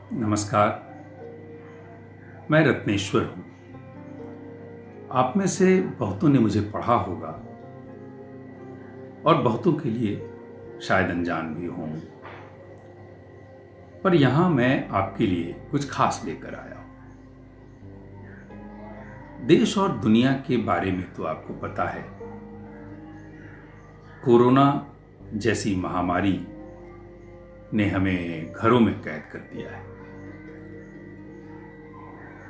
नमस्कार। मैं रत्नेश्वर हूँ। आप में से बहुतों ने मुझे पढ़ा होगा और बहुतों के लिए शायद अनजान भी हूँ, पर यहाँ मैं आपके लिए कुछ खास लेकर आया हूँ। देश और दुनिया के बारे में तो आपको पता है। कोरोना जैसी महामारी ने हमें घरों में कैद कर दिया है।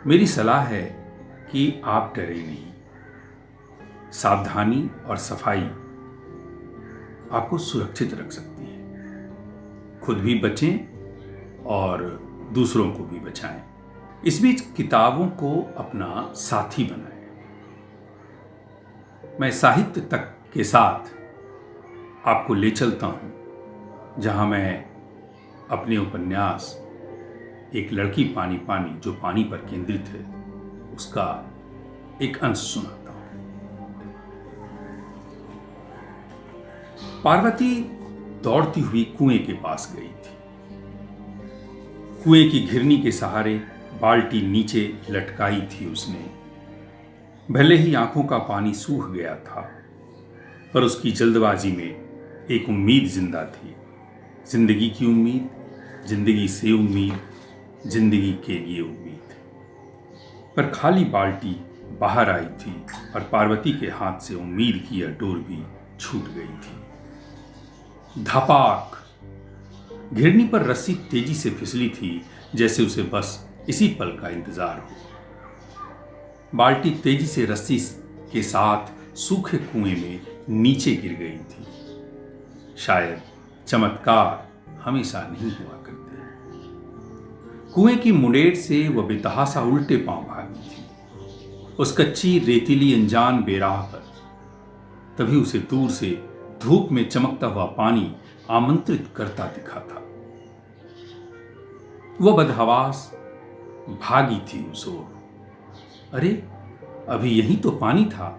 मेरी सलाह है कि आप डरें नहीं। सावधानी और सफाई आपको सुरक्षित रख सकती है। खुद भी बचें और दूसरों को भी बचाएं। इस बीच किताबों को अपना साथी बनाएं। मैं साहित्य तक के साथ आपको ले चलता हूं, जहां मैं अपने उपन्यास एक लड़की पानी पानी, जो पानी पर केंद्रित है, उसका एक अंश सुनाता हूं। पार्वती दौड़ती हुई कुएं के पास गई थी। कुएं की घिरनी के सहारे बाल्टी नीचे लटकाई थी उसने। भले ही आंखों का पानी सूख गया था, पर उसकी जल्दबाजी में एक उम्मीद जिंदा थी। जिंदगी की उम्मीद, जिंदगी से उम्मीद, जिंदगी के लिए उम्मीद। पर खाली बाल्टी बाहर आई थी और पार्वती के हाथ से उम्मीद की यह डोर भी छूट गई थी। धपाक! घिरनी पर रस्सी तेजी से फिसली थी, जैसे उसे बस इसी पल का इंतजार हो। बाल्टी तेजी से रस्सी के साथ सूखे कुएं में नीचे गिर गई थी। शायद चमत्कार हमेशा नहीं हुआ करते। कुएं की मुंडेर से वह बेतहासा उल्टे पांव भागी थी, उस कच्ची रेतीली अनजान बेराह पर। तभी उसे दूर से धूप में चमकता हुआ पानी आमंत्रित करता दिखा था। वह बदहवास भागी थी उस ओर। अरे, अभी यही तो पानी था,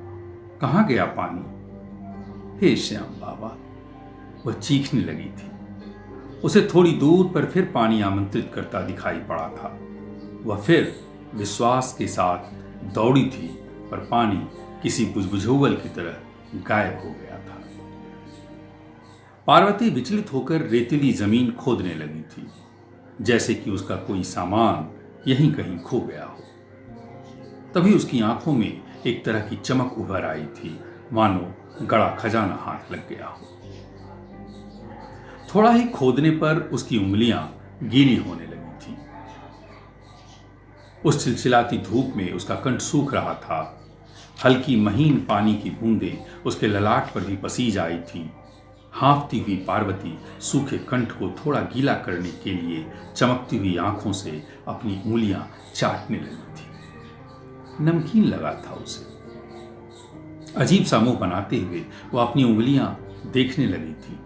कहां गया पानी? हे श्याम बाबा! वह चीखने लगी थी। उसे थोड़ी दूर पर फिर पानी आमंत्रित करता दिखाई पड़ा था। वह फिर विश्वास के साथ दौड़ी थी, पर पानी किसी बुझबुझौल की तरह गायब हो गया था। पार्वती विचलित होकर रेतीली जमीन खोदने लगी थी, जैसे कि उसका कोई सामान यहीं कहीं खो गया हो। तभी उसकी आंखों में एक तरह की चमक उभर आई थी, मानो गड़ा खजाना हाथ लग गया हो। थोड़ा ही खोदने पर उसकी उंगलियां गीली होने लगी थी। उस चिलचिलाती धूप में उसका कंठ सूख रहा था। हल्की महीन पानी की बूंदें उसके ललाट पर भी पसीज आई थी। हाँफती हुई पार्वती सूखे कंठ को थोड़ा गीला करने के लिए चमकती हुई आंखों से अपनी उंगलियां चाटने लगी थी। नमकीन लगा था उसे। अजीब सा मुंह बनाते हुए वह अपनी उंगलियां देखने लगी थी।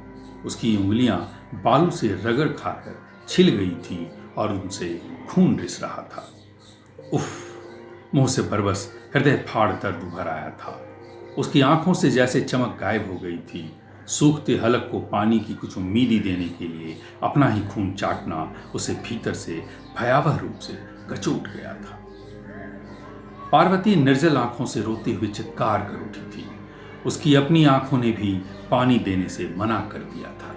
उसकी उंगलियां बालू से रगड़ खाकर छिल गई थी और उनसे खून रिस रहा था। उफ! मुंह से बरबस हृदय फाड़ दर्द उभर आया था। उसकी आंखों से जैसे चमक गायब हो गई थी। सूखते हलक को पानी की कुछ उम्मीदी देने के लिए अपना ही खून चाटना उसे भीतर से भयावह रूप से कचोट गया था। पार्वती निर्जल आंखों से रोते हुए चित्कार कर उठी थी। उसकी अपनी आंखों ने भी पानी देने से मना कर दिया था।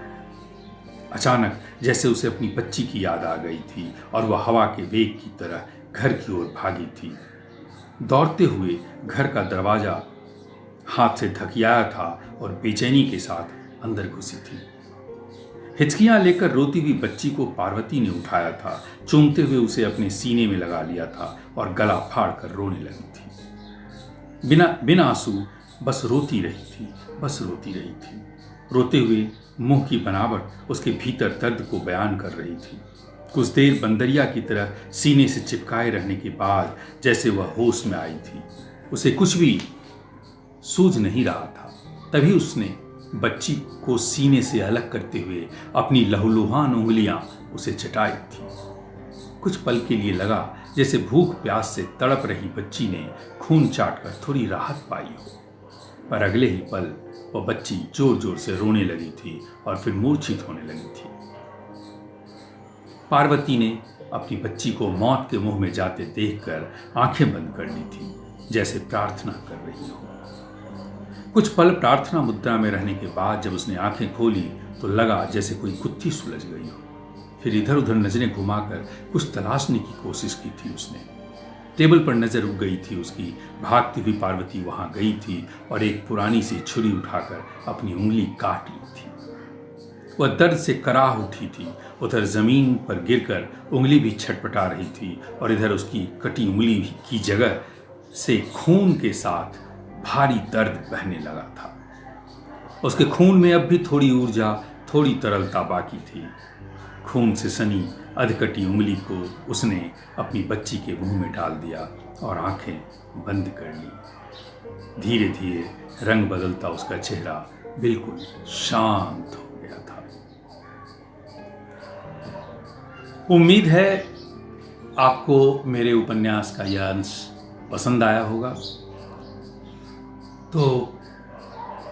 अचानक जैसे उसे अपनी बच्ची की याद आ गई थी और वह हवा के वेग की तरह घर की ओर भागी थी। दौड़ते हुए घर का दरवाजा हाथ से धकियाया था और बेचैनी के साथ अंदर घुसी थी। हिचकियां लेकर रोती हुई बच्ची को पार्वती ने उठाया था, चूमते हुए उसे अपने सीने में लगा लिया था और गला फाड़ कर रोने लगी थी। बिना आंसू बस रोती रही थी, बस रोती रही थी। रोते हुए मुंह की बनावट उसके भीतर दर्द को बयान कर रही थी। कुछ देर बंदरिया की तरह सीने से चिपकाए रहने के बाद जैसे वह होश में आई थी। उसे कुछ भी सूझ नहीं रहा था। तभी उसने बच्ची को सीने से अलग करते हुए अपनी लहूलुहान उंगलियां उसे चटाई थी। कुछ पल के लिए लगा जैसे भूख प्यास से तड़प रही बच्ची ने खून चाटकर थोड़ी राहत पाई हो, पर अगले ही पल वह बच्ची जोर जोर से रोने लगी थी और फिर मूर्छित होने लगी थी। पार्वती ने अपनी बच्ची को मौत के मुंह में जाते देखकर आंखें बंद कर ली थी, जैसे प्रार्थना कर रही हो। कुछ पल प्रार्थना मुद्रा में रहने के बाद जब उसने आंखें खोली तो लगा जैसे कोई गुत्थी सुलझ गई हो। फिर इधर उधर नजरें घुमाकर कुछ तलाशने की कोशिश की थी उसने। टेबल पर नजर रुक गई थी उसकी। भागती हुई पार्वती वहां गई थी और एक पुरानी सी छुरी उठाकर अपनी उंगली काट ली थी। वह दर्द से कराह उठी थी। उधर जमीन पर गिरकर उंगली भी छटपटा रही थी और इधर उसकी कटी उंगली की जगह से खून के साथ भारी दर्द बहने लगा था। उसके खून में अब भी थोड़ी ऊर्जा, थोड़ी तरलता बाकी थी। खून से सनी अधकटी उंगली को उसने अपनी बच्ची के मुंह में डाल दिया और आंखें बंद कर ली। धीरे धीरे रंग बदलता उसका चेहरा बिल्कुल शांत हो गया था। उम्मीद है आपको मेरे उपन्यास का यह अंश पसंद आया होगा। तो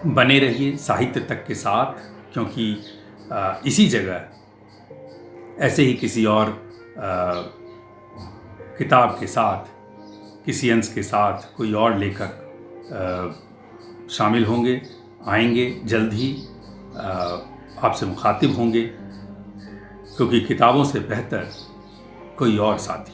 बने रहिए साहित्य तक के साथ, क्योंकि इसी जगह ऐसे ही किसी और किताब के साथ, किसी अंश के साथ कोई और लेखक शामिल होंगे, आएंगे जल्द ही, आपसे मुखातिब होंगे, क्योंकि किताबों से बेहतर कोई और साथी